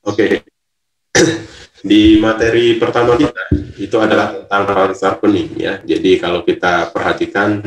Oke, di materi pertama kita itu adalah tentang pansarpening ya. Jadi kalau kita perhatikan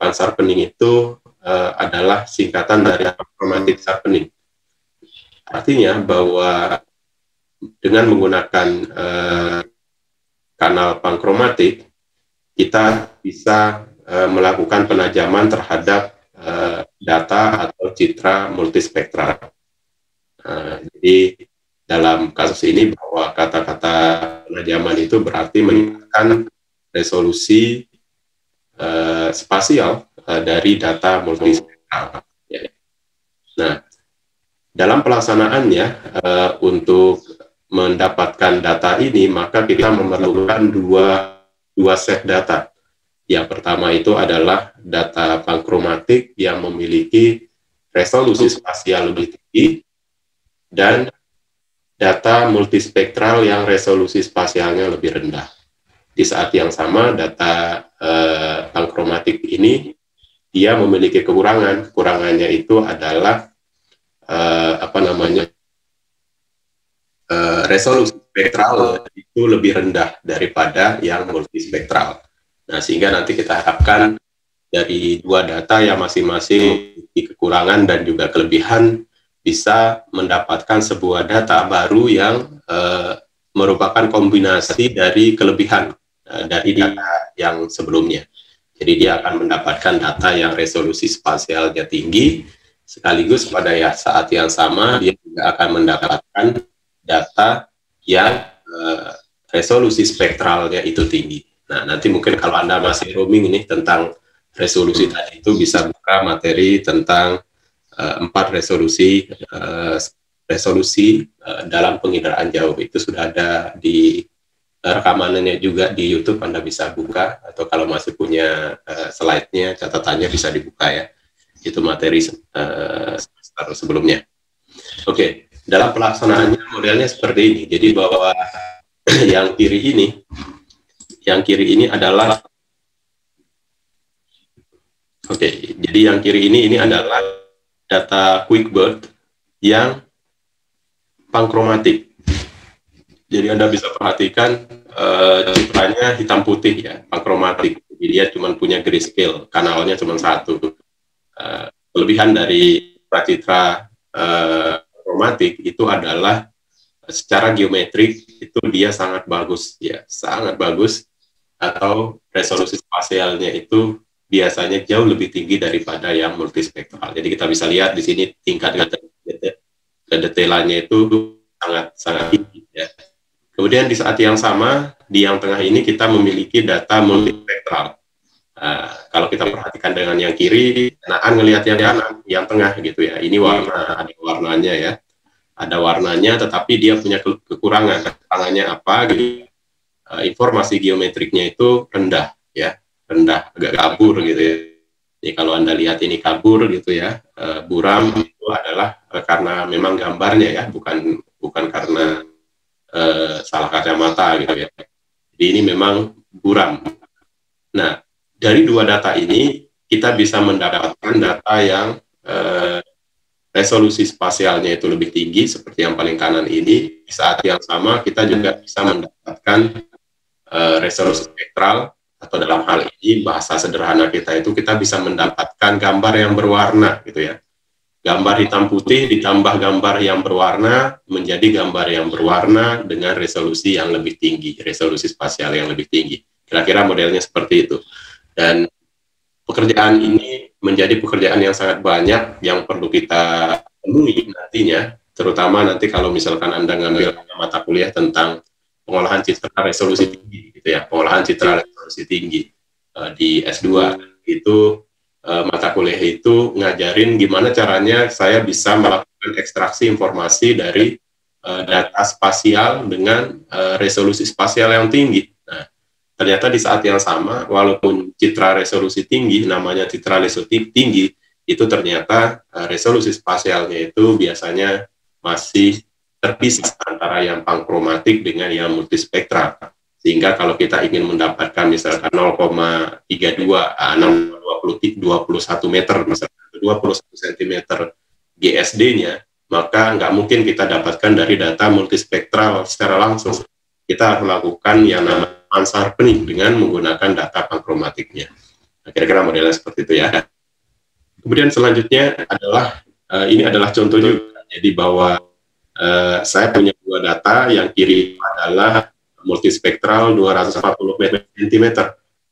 pansarpening itu adalah singkatan dari chromatic sharpening. Artinya bahwa dengan menggunakan kanal pankromatik kita bisa melakukan penajaman terhadap data atau citra multispektral. Jadi dalam kasus ini bahwa kata-kata penajaman itu berarti meningkatkan resolusi spasial dari data multispektral. Ya. Nah, dalam pelaksanaannya untuk mendapatkan data ini maka kita memerlukan dua set data. Yang pertama itu adalah data pankromatik yang memiliki resolusi spasial lebih tinggi dan data multispektral yang resolusi spasialnya lebih rendah. Di saat yang sama data pankromatik ini dia memiliki kekurangan. Kekurangannya itu adalah resolusi spektral itu lebih rendah daripada yang multispektral. Nah, sehingga nanti kita harapkan dari dua data yang masing-masing memiliki kekurangan dan juga kelebihan bisa mendapatkan sebuah data baru yang merupakan kombinasi dari kelebihan dari data yang sebelumnya. Jadi dia akan mendapatkan data yang resolusi spasialnya tinggi, sekaligus pada saat yang sama dia juga akan mendapatkan data yang resolusi spektralnya itu tinggi. Nah, nanti mungkin kalau Anda masih roaming ini tentang resolusi tadi itu bisa buka materi tentang 4 resolusi dalam penginderaan jauh. Itu sudah ada di rekamannya juga di YouTube, Anda bisa buka, atau kalau masih punya slide-nya, catatannya bisa dibuka ya. Itu materi semester sebelumnya. Oke, dalam pelaksanaannya modelnya seperti ini. Jadi bahwa yang kiri ini adalah jadi yang kiri ini adalah data QuickBird yang pankromatik. Jadi Anda bisa perhatikan citranya hitam putih ya, pankromatik. Jadi dia cuma punya grayscale, kanalnya cuma satu. Kelebihan dari citra kromatik itu adalah secara geometrik itu dia sangat bagus ya, sangat bagus, atau resolusi spasialnya itu biasanya jauh lebih tinggi daripada yang multispektral. Jadi kita bisa lihat di sini tingkat kedetailannya itu sangat tinggi ya. Kemudian di saat yang sama di yang tengah ini kita memiliki data multispektral. Kalau kita perhatikan dengan yang kiri, ngelihat yang kanan, yang tengah gitu ya. Ini ada warnanya ya. Ada warnanya, tetapi dia punya kekurangan. Kekurangannya apa? Gitu. Informasi geometriknya itu rendah, ya, rendah, agak kabur gitu ya. Jadi kalau Anda lihat ini kabur gitu ya, buram itu adalah karena memang gambarnya ya, bukan karena salah kacamata gitu ya. Jadi ini memang buram. Nah, dari dua data ini kita bisa mendapatkan data yang resolusi spasialnya itu lebih tinggi seperti yang paling kanan ini. Di saat yang sama kita juga bisa mendapatkan resolusi spektral, atau dalam hal ini bahasa sederhana kita itu kita bisa mendapatkan gambar yang berwarna gitu ya. Gambar hitam putih ditambah gambar yang berwarna menjadi gambar yang berwarna dengan resolusi yang lebih tinggi, resolusi spasial yang lebih tinggi. Kira-kira modelnya seperti itu. Dan pekerjaan ini menjadi pekerjaan yang sangat banyak yang perlu kita temui nantinya, terutama nanti kalau misalkan Anda ngambil mata kuliah tentang pengolahan citra resolusi tinggi, gitu ya, pengolahan citra resolusi tinggi di S2 itu mata kuliah itu ngajarin gimana caranya saya bisa melakukan ekstraksi informasi dari data spasial dengan resolusi spasial yang tinggi. Nah, ternyata di saat yang sama, walaupun citra resolusi tinggi, namanya citra resolusi tinggi, itu ternyata resolusi spasialnya itu biasanya masih terpisah antara yang pankromatik dengan yang multispektral. Sehingga kalau kita ingin mendapatkan misalkan 0,32, 21 meter, misalkan 21 cm GSD-nya, maka nggak mungkin kita dapatkan dari data multispektral secara langsung. Kita harus melakukan yang namanya unsharpening dengan menggunakan data pankromatiknya. Nah, kira-kira modelnya seperti itu ya. Kemudian selanjutnya adalah, ini adalah contoh juga. Jadi bahwa saya punya dua data, yang kiri adalah multispektral 240 cm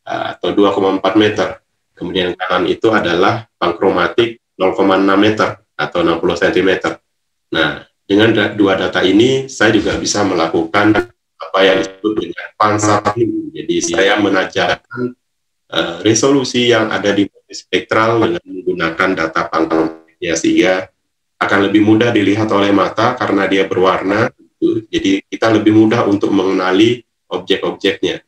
atau 2,4 meter. Kemudian kanan itu adalah pankromatik 0,6 meter atau 60 cm. Nah, dengan dua data ini, saya juga bisa melakukan apa yang disebut dengan unsharpening. Jadi saya menajamkan resolusi yang ada di multispektral dengan menggunakan data pankromatik, ya, sehingga akan lebih mudah dilihat oleh mata karena dia berwarna. Jadi kita lebih mudah untuk mengenali objek-objeknya.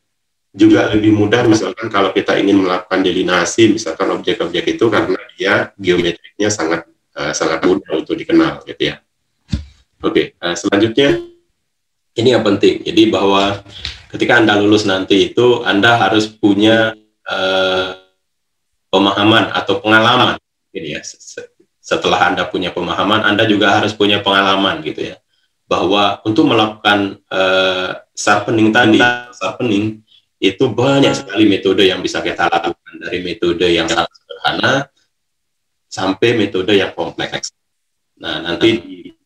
Juga lebih mudah misalkan kalau kita ingin melakukan delinasi misalkan objek-objek itu, karena dia geometriknya sangat mudah untuk dikenal, gitu ya. Oke, selanjutnya ini yang penting. Jadi bahwa ketika Anda lulus nanti itu Anda harus punya pemahaman atau pengalaman, ini ya. Setelah Anda punya pemahaman, Anda juga harus punya pengalaman, gitu ya. Bahwa untuk melakukan sharpening itu banyak sekali metode yang bisa kita lakukan, dari metode yang sangat sederhana sampai metode yang kompleks. Nah, nanti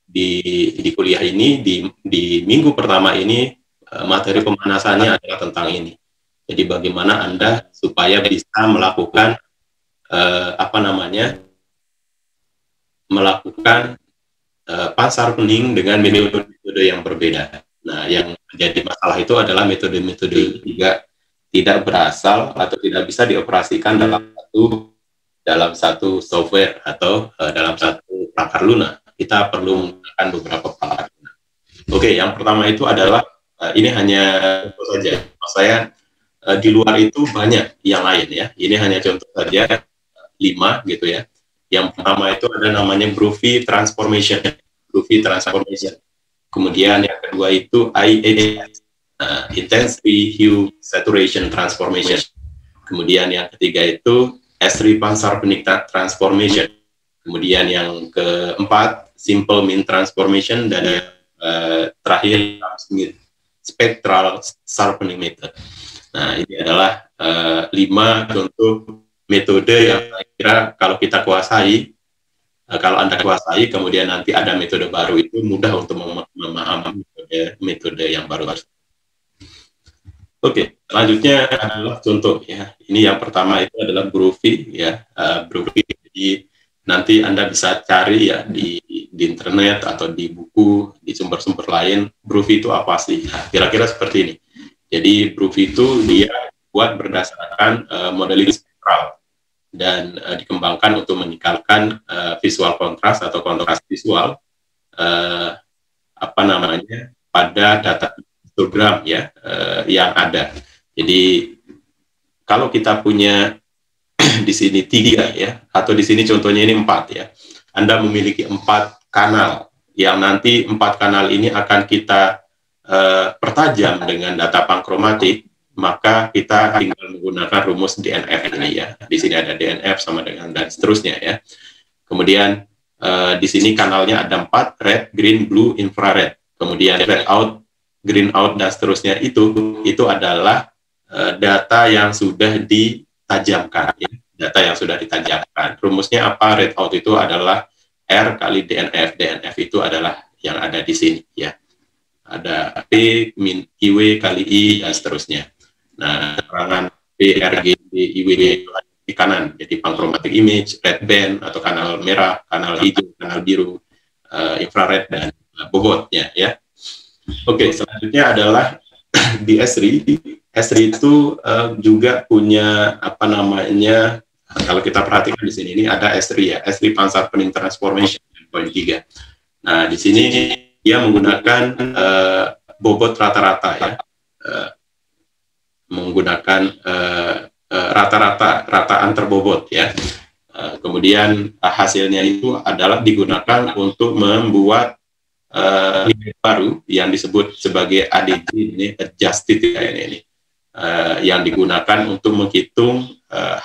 di kuliah ini, di minggu pertama ini, materi pemanasannya adalah tentang ini. Jadi bagaimana Anda supaya bisa melakukan melakukan unsharpening dengan metode-metode yang berbeda. Nah, yang menjadi masalah itu adalah metode-metode juga tidak berasal atau tidak bisa dioperasikan dalam satu software atau dalam satu perangkat lunak. Kita perlu menggunakan beberapa perangkat lunak. Oke, yang pertama itu adalah ini hanya contoh saja. Maksud saya di luar itu banyak yang lain ya. Ini hanya contoh saja 5 gitu ya. Yang pertama itu ada namanya Groovy Transformation. Kemudian yang kedua itu IHS, Intensity Hue Saturation Transformation. Kemudian yang ketiga itu S3 Unsharpening Transformation. Kemudian yang keempat Simple Mean Transformation, dan yang terakhir Spectral Sharpening Method. Nah, ini adalah 5 contoh metode yang saya kira kalau kita kuasai, kalau Anda kuasai, kemudian nanti ada metode baru, itu mudah untuk memahami metode yang baru. Oke, selanjutnya adalah contoh ya. Ini yang pertama itu adalah Groovy ya. Groovy, jadi nanti Anda bisa cari ya di internet atau di buku, di sumber-sumber lain, Groovy itu apa sih? Nah, kira-kira seperti ini. Jadi Groovy itu dia buat berdasarkan modeling spektral dan dikembangkan untuk meningkatkan visual kontras atau kontras visual pada data histogram ya yang ada. Jadi kalau kita punya di sini 3 ya, atau di sini contohnya ini 4 ya. Anda memiliki 4 kanal yang nanti 4 kanal ini akan kita pertajam dengan data pankromatik, maka kita tinggal menggunakan rumus DNF ini ya. Di sini ada DNF sama dengan dan seterusnya ya. Kemudian di sini kanalnya ada 4, red, green, blue, infrared. Kemudian red out, green out dan seterusnya itu adalah data yang sudah ditajamkan ya. Data yang sudah ditajamkan. Rumusnya apa? Red out itu adalah R kali DNF. DNF itu adalah yang ada di sini ya. Ada P min IW kali I dan seterusnya. Nah, keterangan P, R, G, D, IW itu ada di kanan. Jadi pankromatic image, red band atau kanal merah, kanal hijau, kanal biru, infrared dan bobotnya ya. Oke, selanjutnya adalah di S3. S3 itu juga punya kalau kita perhatikan di sini ini ada S3 ya, S3 Unsharpening Transformation 3. Nah, di sini dia menggunakan bobot rata-rata ya, menggunakan rata antar bobot ya. Kemudian hasilnya itu adalah digunakan untuk membuat nilai baru yang disebut sebagai ADG, ini adjusted ya ini yang digunakan untuk menghitung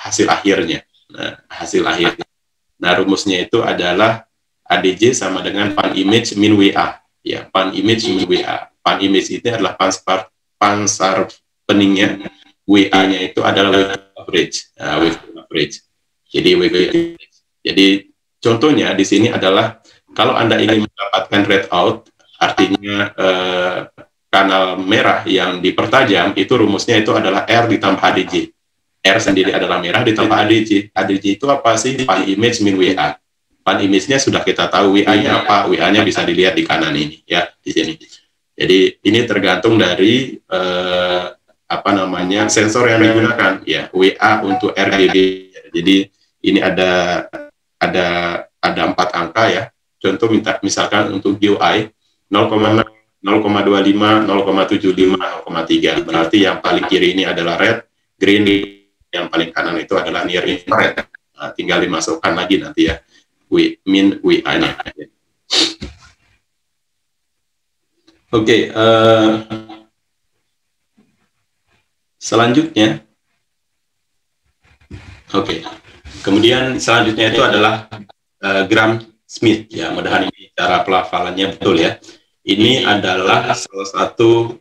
hasil akhirnya. Nah, hasil akhirnya. Nah, rumusnya itu adalah ADJ sama dengan pan image min WA. Ya, pan image min WA. Pan image itu adalah pansar peningnya, WA-nya itu adalah wave average. Jadi jadi contohnya di sini adalah kalau Anda ingin mendapatkan readout, artinya kanal merah yang dipertajam, itu rumusnya itu adalah R ditambah ADJ. R sendiri adalah merah ditambah ADJ. ADJ itu apa sih? Pan image min WA. Pan image-nya sudah kita tahu, WA-nya apa? WA-nya bisa dilihat di kanan ini, ya, di sini. Jadi ini tergantung dari sensor yang digunakan, ya, WA untuk RGB. Jadi ini ada 4 angka, ya. Contoh misalkan untuk GUI 0,6, 0,25, 0,75, 0,3. Berarti yang paling kiri ini adalah red, green, yang paling kanan itu adalah near infrared. Nah, tinggal dimasukkan lagi nanti, ya, min WA-nya. Oke, selanjutnya, kemudian selanjutnya itu adalah Gram-Schmidt, ya, mudah-mudahan ini cara pelafalannya betul, ya. Ini adalah salah satu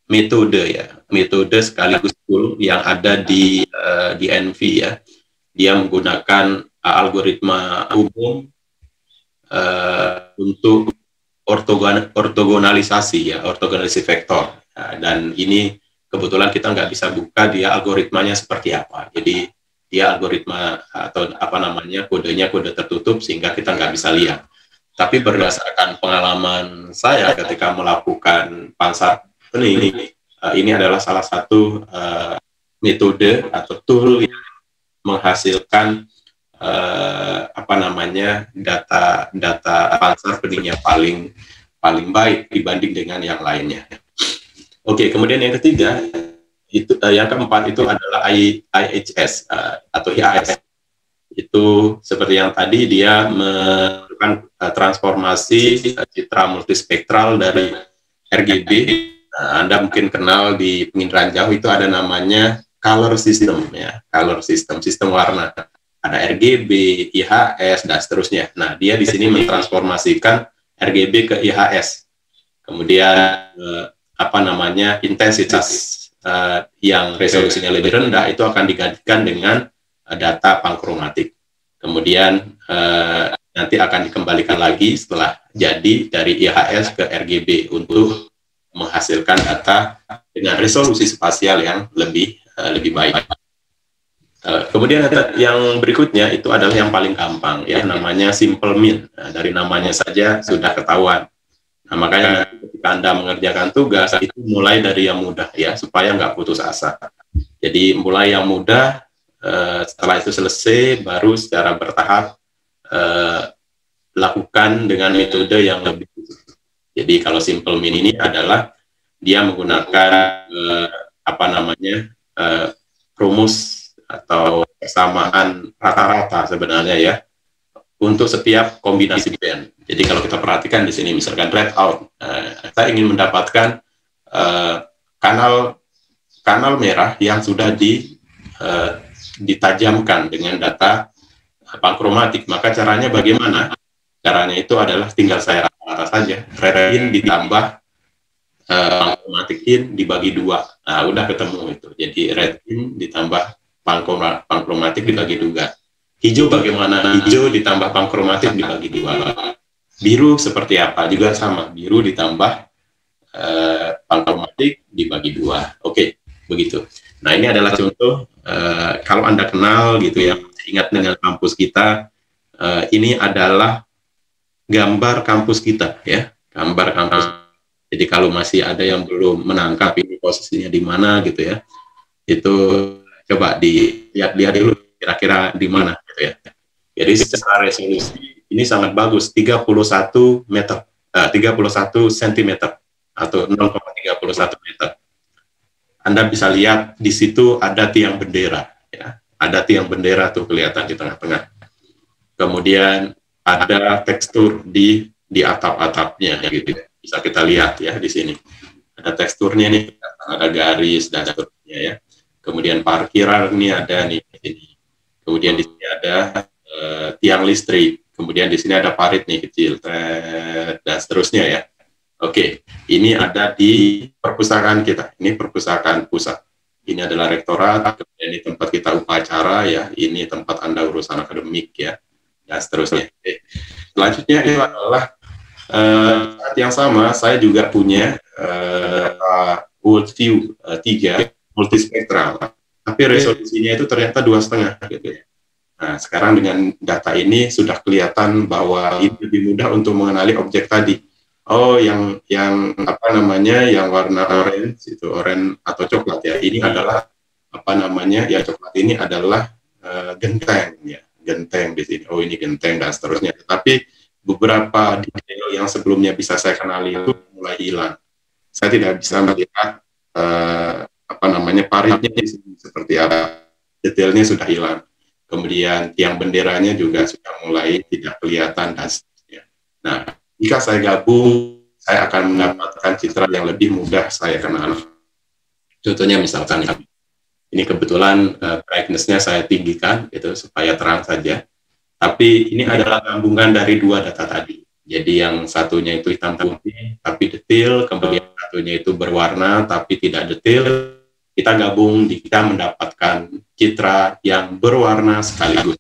metode, ya, metode sekaligus tool yang ada di NV, ya. Dia menggunakan algoritma umum untuk ortogonalisasi, ya, ortogonalisasi vektor. Nah, dan ini kebetulan kita nggak bisa buka dia algoritmanya seperti apa. Jadi dia algoritma atau kodenya kode tertutup sehingga kita nggak bisa lihat. Tapi berdasarkan pengalaman saya ketika melakukan pansar ini adalah salah satu metode atau tool yang menghasilkan data pansar peningnya paling baik dibanding dengan yang lainnya. Oke, kemudian yang ketiga itu yang keempat itu adalah IHS atau IHS. Itu seperti yang tadi, dia melakukan transformasi citra multispektral dari RGB. Anda mungkin kenal di penginderaan jauh itu ada namanya color system, ya, color system, sistem warna. Ada RGB, IHS, dan seterusnya. Nah, dia di sini mentransformasikan RGB ke IHS. Kemudian intensitas yang resolusinya lebih rendah itu akan digantikan dengan data pankromatik. Kemudian nanti akan dikembalikan lagi setelah jadi dari IHS ke RGB untuk menghasilkan data dengan resolusi spasial yang lebih baik. Kemudian yang berikutnya itu adalah yang paling gampang, ya, namanya simple min. Nah, dari namanya saja sudah ketahuan. Nah, makanya ketika Anda mengerjakan tugas itu mulai dari yang mudah, ya, supaya nggak putus asa. Jadi mulai yang mudah, setelah itu selesai baru secara bertahap lakukan dengan metode yang lebih. Jadi kalau simple min ini adalah dia menggunakan rumus atau persamaan rata-rata sebenarnya, ya, untuk setiap kombinasi band. Jadi kalau kita perhatikan di sini misalkan readout, saya ingin mendapatkan kanal merah yang sudah ditajamkan dengan data pankromatik. Maka caranya bagaimana? Caranya itu adalah tinggal saya rata-rata saja. Red in ditambah pankromatik in dibagi 2. Nah, udah ketemu itu. Jadi red in ditambah pankromatik dibagi 2. Hijau bagaimana? Hijau ditambah pankromatik dibagi 2. Biru seperti apa? Juga sama. Biru ditambah pankromatik dibagi 2. Oke, begitu. Nah, ini adalah contoh. Kalau Anda kenal gitu, ya, ingat dengan kampus kita, ini adalah gambar kampus kita, ya, gambar kampus. Jadi kalau masih ada yang belum menangkap ini posisinya di mana gitu, ya, itu coba dilihat dulu kira-kira di mana gitu, ya. Jadi secara resolusi ini sangat bagus, 31 cm atau 0,31 meter. Anda bisa lihat di situ ada tiang bendera, ya. Ada tiang bendera tuh kelihatan di tengah-tengah. Kemudian ada tekstur di atap-atapnya, gitu. Bisa kita lihat, ya, di sini. Ada teksturnya nih, ada garis dan seterusnya, ya. Kemudian parkiran ini ada nih di sini. Kemudian di sini ada tiang listrik. Kemudian di sini ada parit nih kecil, dan seterusnya ya. Oke, ini ada di perpustakaan kita. Ini perpustakaan pusat. Ini adalah rektorat, kemudian ini tempat kita upacara ya. Ini tempat Anda urusan akademik ya, dan seterusnya. Oke. Selanjutnya itu adalah saat yang sama saya juga punya World View 3 multispektral, tapi resolusinya itu ternyata 2,5 gitu ya. Nah, sekarang dengan data ini sudah kelihatan bahwa ini lebih mudah untuk mengenali objek tadi. Oh, yang apa namanya, yang warna orange itu, orange atau coklat ya. Ini adalah apa namanya, ya coklat ini adalah genteng ya, genteng di sini. Oh, ini genteng dan seterusnya. Tapi beberapa detail yang sebelumnya bisa saya kenali itu mulai hilang. Saya tidak bisa melihat apa namanya, paritnya di sini seperti apa. Detailnya sudah hilang. Kemudian tiang benderanya juga sudah mulai tidak kelihatan dan seterusnya. Nah, jika saya gabung, saya akan mendapatkan citra yang lebih mudah saya kenal. Contohnya misalkan ini kebetulan brightness-nya saya tinggikan gitu supaya terang saja. Tapi ini adalah gabungan dari dua data tadi. Jadi yang satunya itu hitam putih tapi detail, kemudian satunya itu berwarna tapi tidak detail. Kita gabung, kita mendapatkan citra yang berwarna sekaligus.